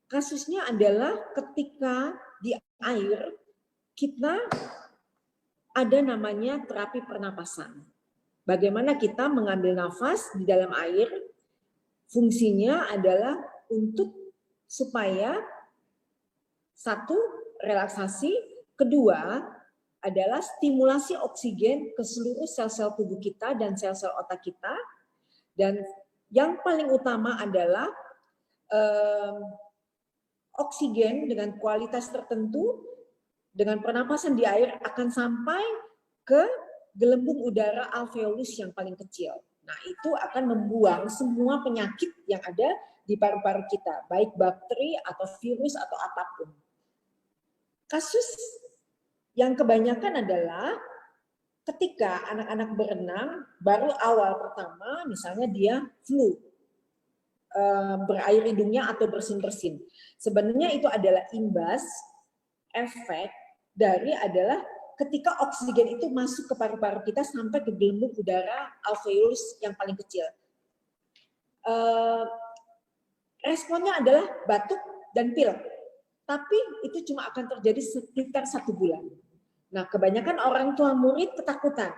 Kasusnya adalah ketika di air kita ada namanya terapi pernapasan. Bagaimana kita mengambil nafas di dalam air, fungsinya adalah untuk supaya satu, relaksasi, kedua adalah stimulasi oksigen ke seluruh sel-sel tubuh kita dan sel-sel otak kita, dan yang paling utama adalah oksigen dengan kualitas tertentu dengan pernapasan di air akan sampai ke gelembung udara alveolus yang paling kecil. Nah, itu akan membuang semua penyakit yang ada di paru-paru kita, baik bakteri atau virus atau apapun. Kasus yang kebanyakan adalah ketika anak-anak berenang, baru awal pertama misalnya dia flu, berair hidungnya atau bersin-bersin. Sebenarnya itu adalah imbas, efek dari adalah ketika oksigen itu masuk ke paru-paru kita sampai ke gelembung udara alveolus yang paling kecil. Responnya adalah batuk dan pilek, tapi itu cuma akan terjadi sekitar 1 bulan. Nah, kebanyakan orang tua murid ketakutan.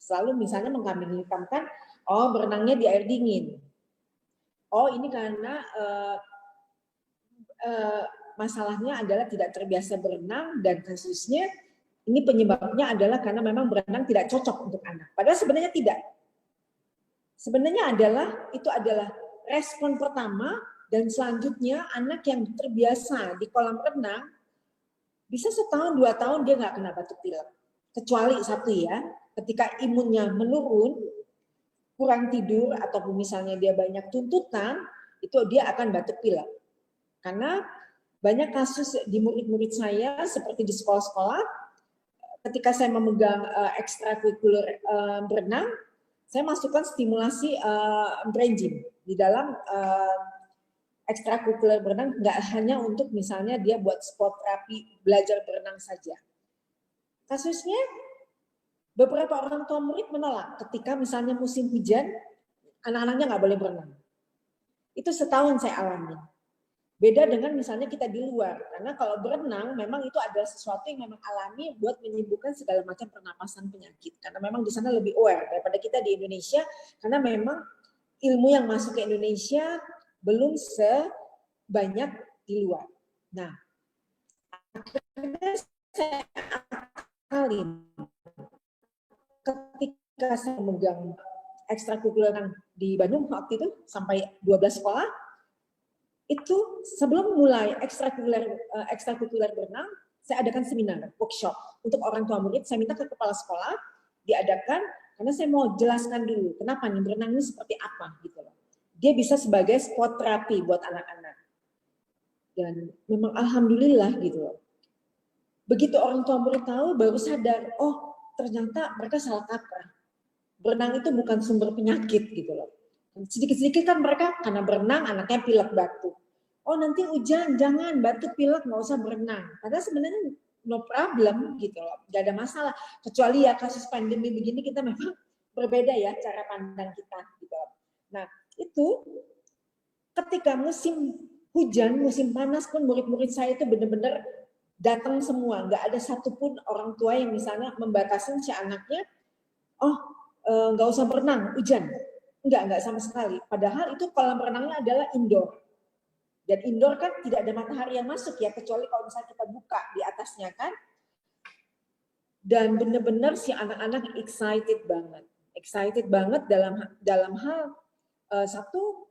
Selalu misalnya mengkambing hitamkan, oh berenangnya di air dingin. Oh ini karena masalahnya adalah tidak terbiasa berenang dan kasusnya ini penyebabnya adalah karena memang berenang tidak cocok untuk anak. Padahal sebenarnya tidak. Sebenarnya itu adalah respon pertama dan selanjutnya anak yang terbiasa di kolam renang bisa 1 tahun 2 tahun dia nggak kena batuk pilek. Kecuali satu ya, ketika imunnya menurun, kurang tidur ataupun misalnya dia banyak tuntutan, itu dia akan batuk pilek. Karena banyak kasus di murid-murid saya seperti di sekolah-sekolah, ketika saya memegang ekstrakurikuler berenang, saya masukkan stimulasi brain gym di dalam ekstrakurikuler berenang, nggak hanya untuk misalnya dia buat sport terapi belajar berenang saja. Kasusnya beberapa orang tua murid menolak ketika misalnya musim hujan, anak-anaknya nggak boleh berenang. Itu 1 tahun saya alami. Beda dengan misalnya kita di luar, karena kalau berenang memang itu adalah sesuatu yang memang alami buat menyembuhkan segala macam pernapasan penyakit. Karena memang di sana lebih aware daripada kita di Indonesia, karena memang ilmu yang masuk ke Indonesia belum sebanyak di luar. Nah, akhirnya saya akalin ketika saya memegang ekstrakurikuler di Bandung waktu itu sampai 12 sekolah, itu sebelum mulai ekstrakurikuler berenang, saya adakan seminar, workshop untuk orang tua murid. Saya minta ke kepala sekolah diadakan karena saya mau jelaskan dulu kenapa nih berenang ini seperti apa gitu loh. Dia bisa sebagai sport terapi buat anak-anak. Dan memang alhamdulillah gitu loh. Begitu orang tua murid tahu baru sadar, oh ternyata mereka salah kaprah. Berenang itu bukan sumber penyakit gitu loh. Sedikit-sedikit kan mereka karena berenang anaknya pilek batuk. Oh nanti hujan jangan batuk pilek nggak usah berenang. Padahal sebenarnya no problem gitu loh, nggak ada masalah. Kecuali ya kasus pandemi begini kita memang berbeda ya cara pandang kita gitu loh. Nah itu ketika musim hujan, musim panas pun murid-murid saya itu benar-benar datang semua. Nggak ada satupun orang tua yang misalnya membatasi si anaknya, oh nggak usah berenang, hujan. Enggak sama sekali. Padahal itu kolam renangnya adalah indoor. Dan indoor kan tidak ada matahari yang masuk ya, kecuali kalau misalnya kita buka di atasnya kan. Dan benar-benar si anak-anak excited banget. Excited banget dalam hal satu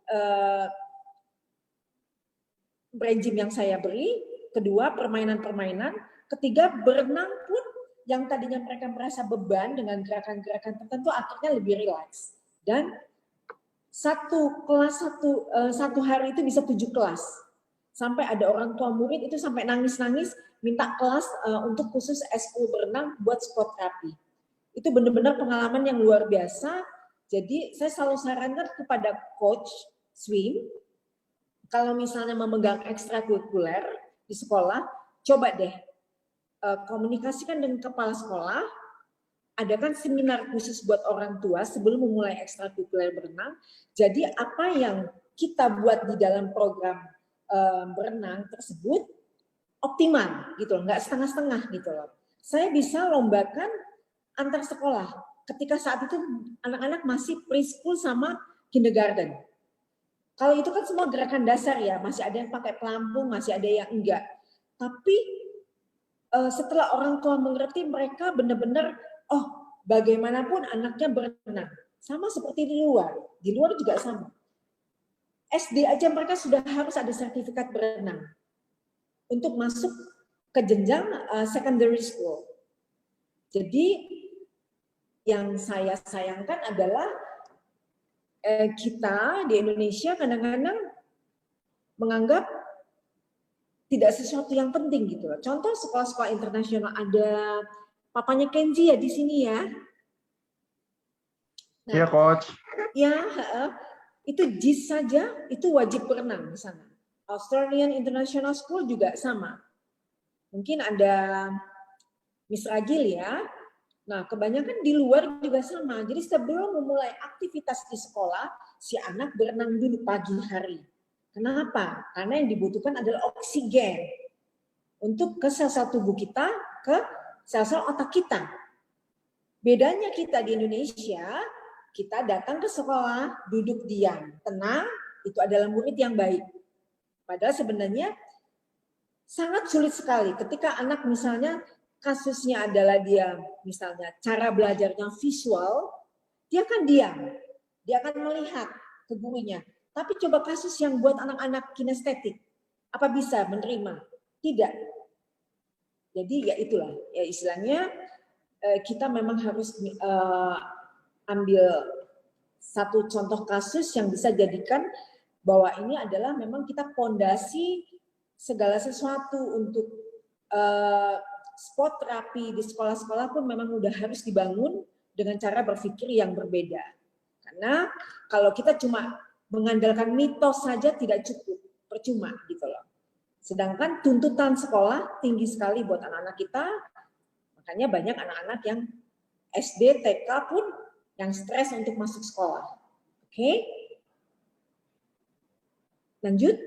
brain gym yang saya beri, kedua permainan-permainan, ketiga berenang pun yang tadinya mereka merasa beban dengan gerakan-gerakan tertentu akhirnya lebih rileks. Dan satu hari itu bisa 7 kelas. Sampai ada orang tua murid itu sampai nangis-nangis minta kelas untuk khusus S10 berenang buat sport terapi. Itu benar-benar pengalaman yang luar biasa. Jadi saya selalu sarankan kepada coach swim, kalau misalnya memegang ekstrakurikuler di sekolah, coba deh komunikasikan dengan kepala sekolah, adakan seminar khusus buat orang tua sebelum memulai ekstrakurikuler berenang. Jadi apa yang kita buat di dalam program berenang tersebut optimal gitu loh, nggak setengah-setengah gitu loh. Saya bisa lombakan antar sekolah ketika saat itu anak-anak masih preschool sama kindergarten. Kalau itu kan semua gerakan dasar ya, masih ada yang pakai pelampung, masih ada yang enggak. Tapi setelah orang tua mengerti, mereka benar-benar, oh bagaimanapun anaknya berenang. Sama seperti di luar juga sama. SD aja mereka sudah harus ada sertifikat berenang untuk masuk ke jenjang secondary school. Jadi yang saya sayangkan adalah kita di Indonesia kadang-kadang menganggap tidak sesuatu yang penting gitu loh. Contoh sekolah-sekolah internasional ada papanya Kenji ya di sini ya. Nah, Iya, Coach. Ya, itu JIS saja itu wajib berenang di sana. Australian International School juga sama. Mungkin ada Miss Ragil ya. Nah, kebanyakan di luar juga sama. Jadi sebelum memulai aktivitas di sekolah, si anak berenang dulu pagi hari. Kenapa? Karena yang dibutuhkan adalah oksigen untuk ke sel-sel tubuh kita, ke sel-sel otak kita. Bedanya kita di Indonesia, kita datang ke sekolah, duduk diam, tenang, itu adalah murid yang baik. Padahal sebenarnya sangat sulit sekali ketika anak misalnya kasusnya adalah dia misalnya cara belajarnya visual, dia akan diam, dia akan melihat ke gurunya. Tapi coba kasus yang buat anak-anak kinestetik, apa bisa menerima? Tidak. Jadi ya itulah, ya istilahnya kita memang harus ambil satu contoh kasus yang bisa jadikan bahwa ini adalah memang kita pondasi segala sesuatu untuk sport terapi di sekolah-sekolah pun memang udah harus dibangun dengan cara berpikir yang berbeda. Karena kalau kita cuma mengandalkan mitos saja tidak cukup, percuma gitu loh. Sedangkan tuntutan sekolah tinggi sekali buat anak-anak kita, makanya banyak anak-anak yang SD, TK pun yang stres untuk masuk sekolah. Oke? Lanjut.